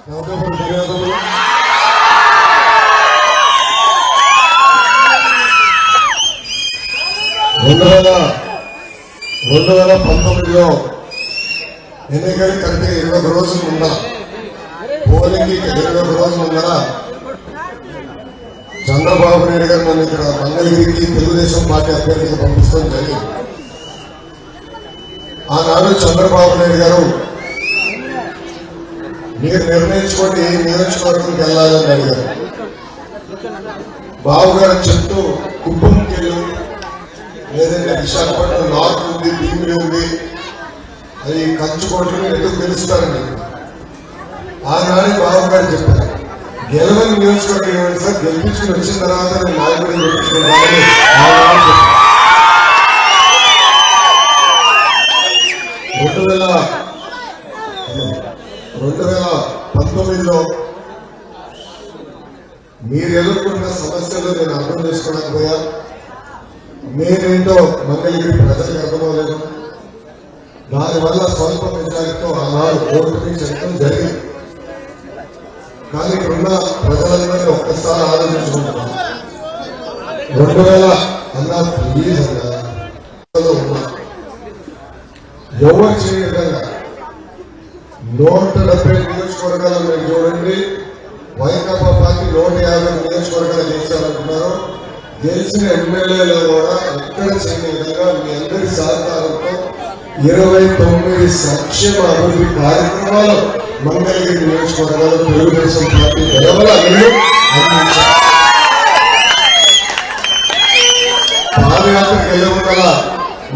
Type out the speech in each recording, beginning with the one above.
ధన్యవాదములు. 2019లో ఎన్నికలు కరెక్ట్గా 21 రోజులు ముందర, పోలింగ్కి 21 రోజుల ముందర చంద్రబాబు నాయుడు గారు నన్ను ఇక్కడ మంగళగిరికి తెలుగుదేశం పార్టీ అభ్యర్థికి పంపించడం జరిగింది. ఆనాడు చంద్రబాబు నాయుడు గారు మీరు నిర్ణయించుకోండి ఏ నియోజకవర్గంకి వెళ్ళాలని అడిగారు. బాబు గారు చెప్తూ కుప్పంకి వెళ్ళు, లేదంటే విశాఖపట్నం నార్త్ ఉంది, భీమిలి ఉంది, అది కంచుకోవడం ఎందుకు తెలుస్తారని ఆనాడు బాబు గారు చెప్పారు. గెలవని నియోజకవర్గం ఏమంటే సార్, గెలిపించుకుని వచ్చిన తర్వాత నేను నాయకుడిని గెలిపించుకుంటానని 2019లో మీరు ఎదుర్కొన్న సమస్యలు నేను అర్థం చేసుకోలేకపోయా. నేనేంటో మంగళగిరి ప్రజలకు అర్థమవలేదు. దానివల్ల స్వల్ప మెజారిటీతో ఆనాడు ఓటుని చెప్పడం జరిగింది. కానీ ఇక్కడున్న ప్రజలందరినీ ఒక్కసారి ఆలోచించుకుంటున్నాను. 2000 అన్నా ప్లీజ్ అన్నా ఉన్నా ఎవరు చేయని విధంగా 170 నియోజకవర్గాలు మీరు చూడండి. వైకాపా పార్టీ 150 నియోజకవర్గాలు గెలిచారంటున్నారు. గెలిచిన ఎమ్మెల్యేలు కూడా ఎక్కడ చేయని విధంగా మీ అందరి సహకారంతో 29 సంక్షేమ అభివృద్ధి కార్యక్రమాలు మంగళగిరి నియోజకవర్గాలు తెలుగుదేశం పార్టీ పాదయాత్రకు వెళ్ళకుండా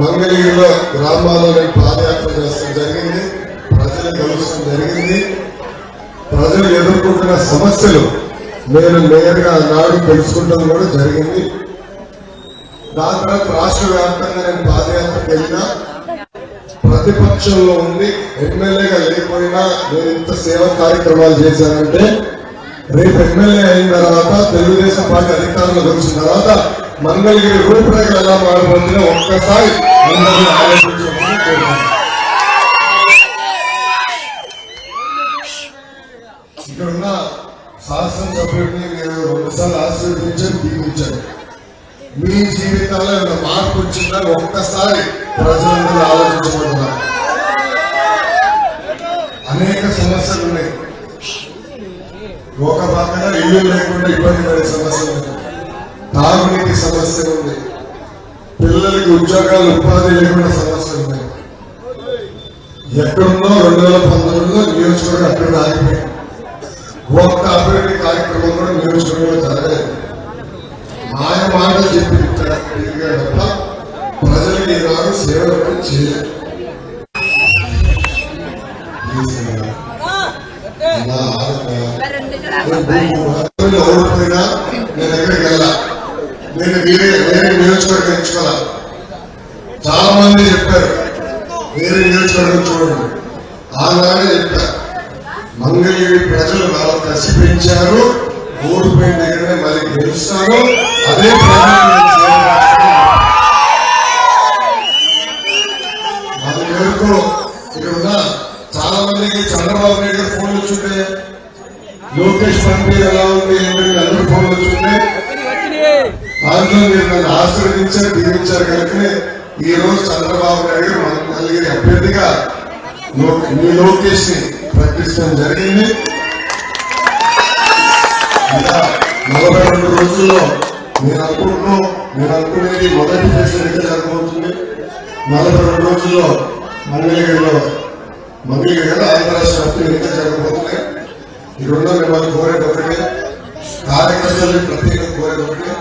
మంగళగిరిలో గ్రామాల్లో పాదయాత్ర చేస్తూ జరిగింది. ప్రజలు కలుస్తూ జరిగింది. ప్రజలు ఎదుర్కొంటున్న సమస్యలు నేను నేరుగా నాడు తెలుసుకుంటాం కూడా జరిగింది. దాని తర్వాత రాష్ట్ర వ్యాప్తంగా నేను పాదయాత్రకు వెళ్ళినా, ప్రతిపక్షంలో ఉండి ఎమ్మెల్యేగా లేకపోయినా నేను ఇంత సేవా కార్యక్రమాలు చేశానంటే రేపు ఎమ్మెల్యే అయిన తర్వాత తెలుగుదేశం పార్టీ అధికారంలోకి వచ్చిన తర్వాత మంగళగిరి రూపురేఖలు ఎలా మారిపోతుందో ఒక్కసారి అందరూ ఆలోచించమని కోరుతున్నాను. ఇక్కడున్న శాసనసభ్యుడిని నేను 2 సార్లు ఆశీర్వదించాను, దీవించాను. మీ జీవితాల్లో ఏమైనా మార్పు వచ్చిందా ఒక్కసారి ప్రజలందరూ ఆలోచించబోతున్నారు. అనేక సమస్యలు ఉన్నాయి. ఒక పక్కన ఇల్లు లేకుండా ఇబ్బంది పడే సమస్యలు ఉన్నాయి, తాగునీటి సమస్య ఉంది, పిల్లలకి ఉద్యోగాలు ఉపాధి లేకుండా సమస్యలు ఉన్నాయి. ఎక్కడున్నో 2019లో నియోజకవర్గం అక్కడ ఆగిపోయింది. ఒక్క అభివృద్ధి కార్యక్రమం కూడా నియోజకవర్గంలో జరగలేదు. మాయ మాటలు చెప్పి తిరిగాడు తప్ప ప్రజలకు ఈనాడు సేవలు చేయలేదు. ఓడిపోయినా నేను ఎక్కడికి వెళ్ళా, నేను వేరే నియోజకవర్గం ఎంచుకోవాలా. చాలా మంది చెప్పారు వేరే నియోజకవర్గం చూడండి. ఆనాడే చెప్పారు మంగళగిరి ప్రజలు బాగా కసి పెంచారు, ఓడిపోయిన దగ్గరనే మళ్ళీ గెలుస్తారు. అదే మన మేరకు ఇక్కడ ఉన్న చాలా మందికి చంద్రబాబు నాయుడు గారు ఫోన్లు వచ్చుంటే, లోకేష్ పంపి ఎలా ఉంది ఏంటంటే అందరూ ఫోన్లు వచ్చుంటే, దాంట్లో మీరు నన్ను ఆశీర్వదించారు, దీవించారు కనుకనే ఈ రోజు చంద్రబాబు నాయుడు గారు మంగళగిరి అభ్యర్థిగా మీ లోకేష్ ని ప్రకటించడం జరిగింది. ఇలా 42 రోజుల్లో నేను అనుకునేది మొదటి ఫేజ్ ఎన్నిక జరగబోతుంది. 42 రోజుల్లో మంగళగిరి కదా అంతరాష్ట్ర వ్యాప్తంగా ఎన్నిక జరగబోతున్నాయి. ఈ రెండో మిమ్మల్ని కోరేది ఒకటే, కార్యకర్తలు ప్రత్యేక కోరేది ఒకటే,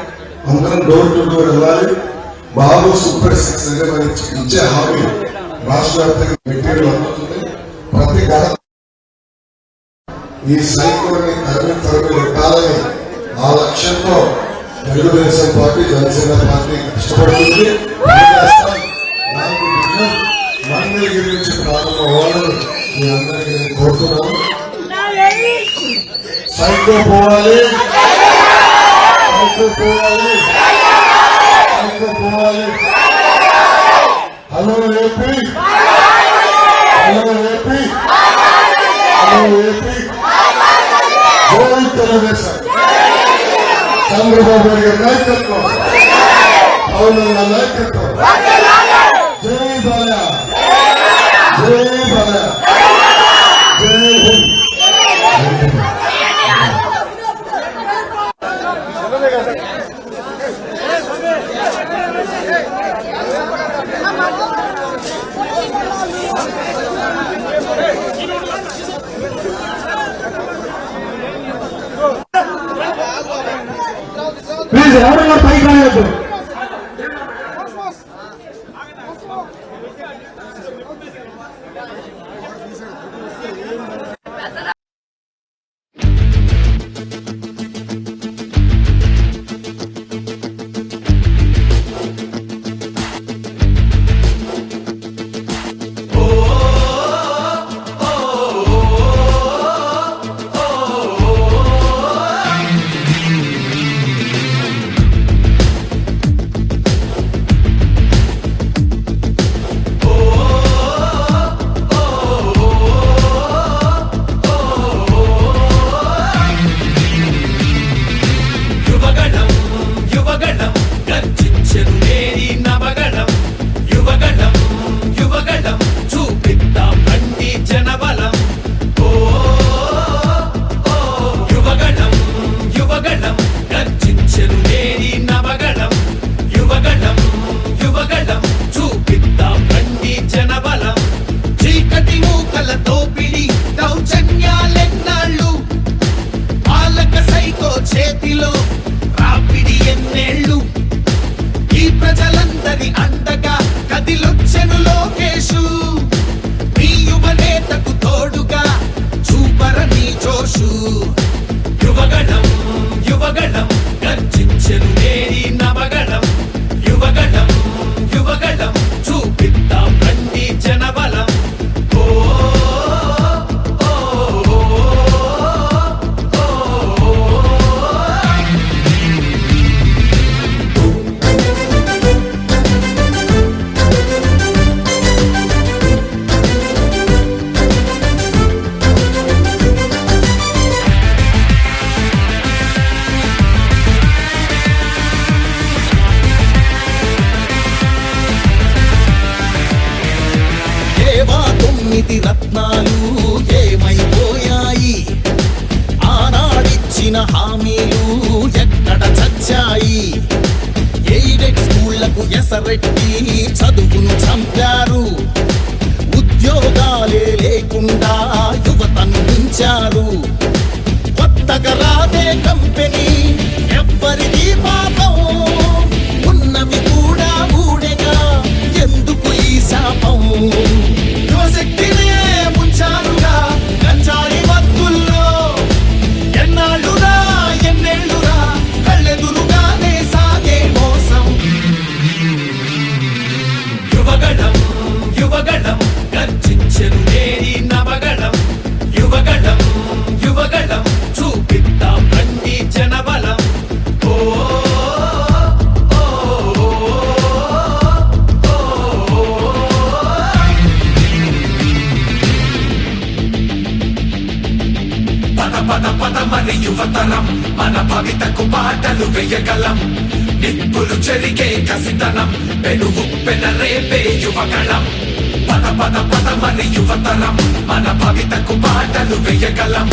అందరం డోర్ టు డోర్ వెళ్ళాలి. బాబు సూపర్ 6 అంటే మనకి ఇచ్చే హామీ రాష్ట్ర వ్యాప్తంగా మెటీరియల్ అందుతుంది. ప్రతి ఈ సైకోని తరగతి పెట్టాలని ఆ లక్ష్యంతో తెలుగుదేశం పార్టీ, జనసేన పార్టీ కష్టపడుతుంది. మంగళగిరి నుంచి ప్రారంభం అవ్వాలని మీ అందరికీ నేను కోరుతున్నాను. సైకో పోవాలి, సైకో పోవాలి, సైకో పోవాలి. Hello AP, hello AP, hello AP. Telugu Desam, Chandrababu Naidu గారి నాయకత్వం, పవన్ నాయకత్వం. జై బాలయ్య, జై బాలయ్య, జై హింద్. ప్లీజ్ ఎవరన్నా పైకి రాయొద్దు. చేతిలో రాపిడి ఎన్నేళ్ళు ఈ ప్రజలందరి అండగా కదిలొచ్చెను లోకేశు. నీ యువనేతకు తోడుగా చూపరని జోషు. యువగణం యువగణం గర్జించెను నేరి నవగణం. యువగణం యువగణం చూపిద్దాం రండి జనబలం. తొమ్మిది రత్నాలు ఏమైపోయాయి? ఆనాడిచ్చిన హామీలు ఎక్కడ చచ్చాయి? ఎయిడెడ్ స్కూళ్లకు ఎసరెట్టి చదువును చంపారు. ఉద్యోగాలే లేకుండా యువతను ఉంచారు. కొత్తగా రాదే కంపెనీ ఎవ్వరిది పాపం. ఉన్నవి కూడా ఊడెగా ఎందుకు ఈ శాపం? యువశక్తినే ముంచారుగా గంజాయి మత్తుల్లో. ఎన్నాళ్ళురా ఎన్నేళ్ళురా కళ్ళెదురుగానే సాగే మోసం. యువగణం యువగణం గర్జించెను నేరి నవగణం. యువగణం యువగణం చూపిద్దాం రండి జనబలం. పద పద మరి యువతరం మన భవితకు బాటలు వేయగలం. నిప్పులు చెరిగే కసితనం పెనుగు పెనరేపే యువగణం. పద పద పద మరి యువతరం మన భవితకు బాటలు వేయగలం.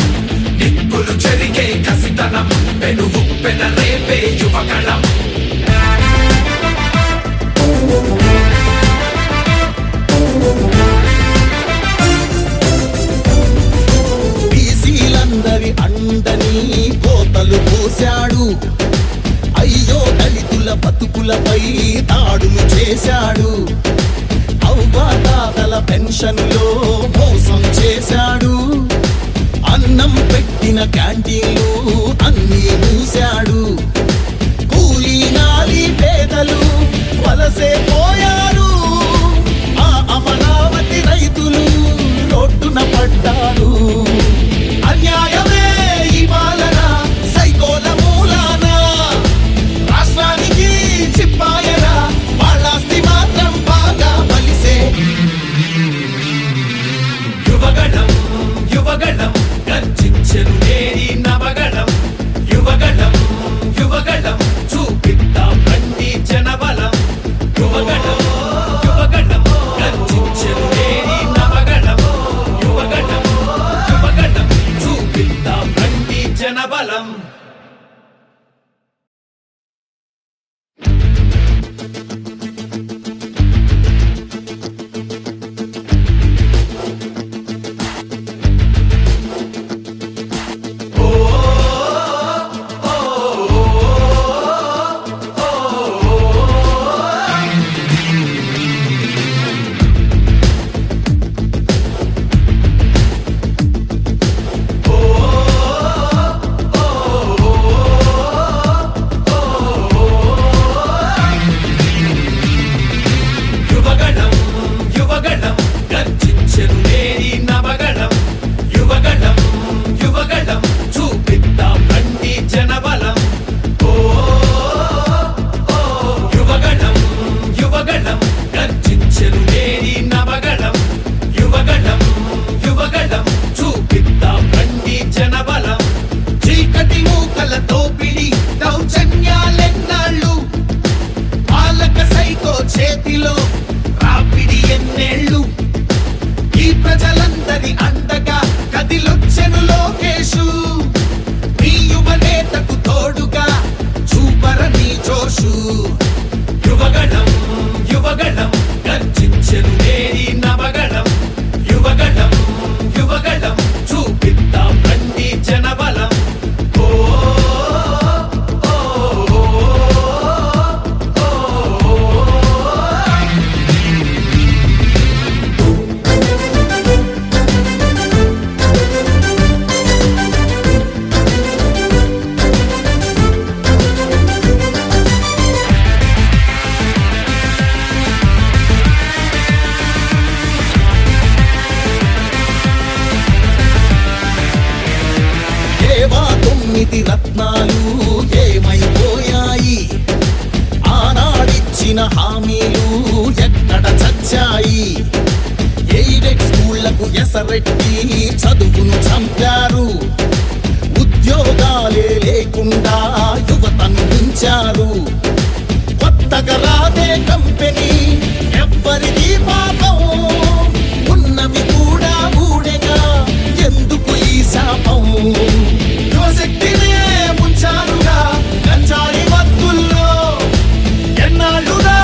నిప్పులు చెరిగే కసితనం పెనుగు పెనరేపే యువగణం. బీసీలందరి అండని కోతలు పోశాడు. అయ్యో దళితుల బతుకులపై దాడులు చేశాడు. అవ్వాతాతల పెన్షన్లో మోసం చేశాడు. అన్నం పెట్టిన క్యాంటీన్లు అన్నీ మూశాడు. కూలీ నాలి పేదలు వలసే పోయారు. ఆ అమరావతి రైతులు రోడ్డున పడ్డారు. అన్యాయమే ఈ పాలన సైకోల మూలాన. రాష్ట్రానికి చిప్పాయరా వాళ్ళాస్తి మాత్రం బాగా బలిసే. యువగళం యువగళం గర్జించెను నేడి నవగళం యువగళం యువగళం చూపిద్దాం రండి జనబలం ఓ ఓ, ఓ, ఓ, ఓ. ఏవా 9 రత్నాలు ఏమైపోయాయి ఆనాడిచ్చిన హామీలు ఎక్కడ చచ్చాయి ఎయిడెడ్ స్కూళ్లకు ఎసరెట్టి చదువును చంపారు ఉద్యోగాలే లేకుండా యువతను ఉంచారు కొత్తగా రాదే కంపెనీ ఎవ్వరిది పాపం ఉన్నవి కూడా ఊడెగా ఎందుకు ఈ శాపం యువశక్తినే ముంచారుగా గంజాయి మత్తుల్లో ఎన్నాళ్ళురా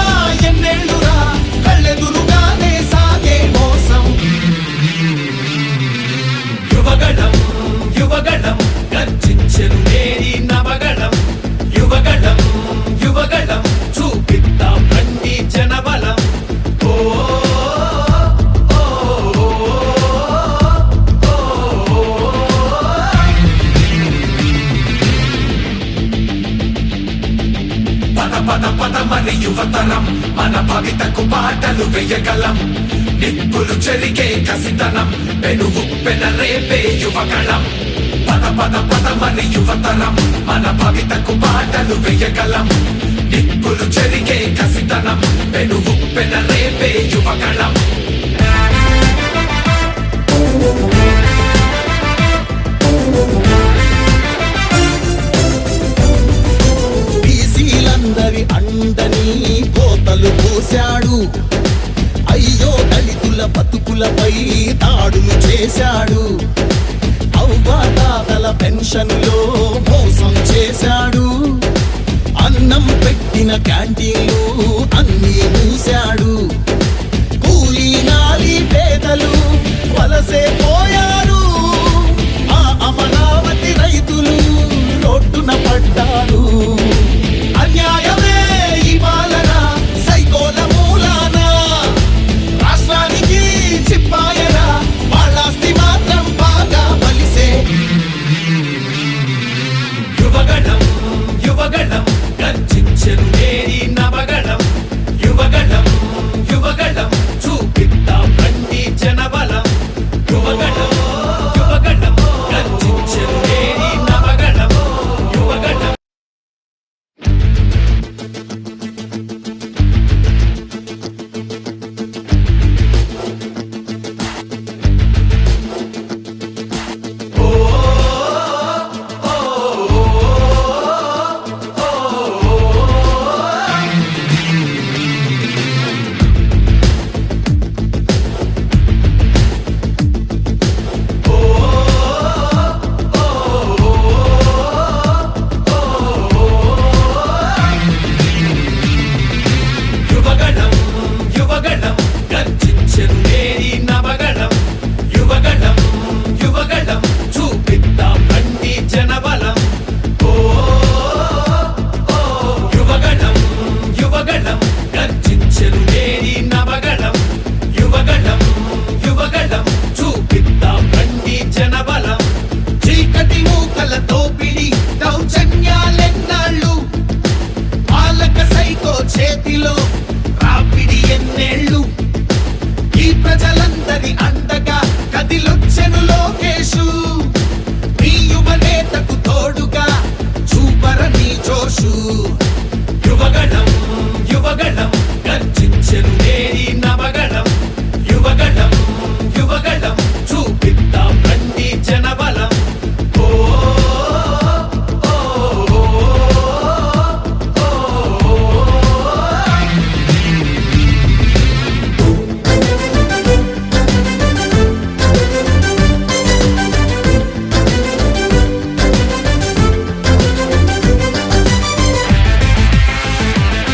ఎన్నేళ్ళురా కళ్ళెదురుగానే సాగే మోసం యువగళం యువగళం గర్జించెను నేడి నవగళం యువగళం యువగళం చూపిద్దాం రండి జనబలం ఓ ఓ, ఓ, ఓ, ఓ. పద పద పద మరి యువతరం మన భవితకు పాటలు వేయగలం నిప్పులు చెరిగే కసితనం పెనుగు పెనరేపే యువగళం పద పద పద మరి యువతరం మన భవితకు పాటలు వేయగలం నిప్పులు చెరిగే కసితనం పెనుగు పెనరేపే యువగళం బీసీలందరి అండని కోతలు పోశాడు అయ్యో దళితుల బతుకులపై దాడులు చేశాడు అవ్వాతాతల పెన్షన్లో మోసం చేశాడు అన్నం పెట్టిన క్యాంటీన్లు అన్నీ మూశాడు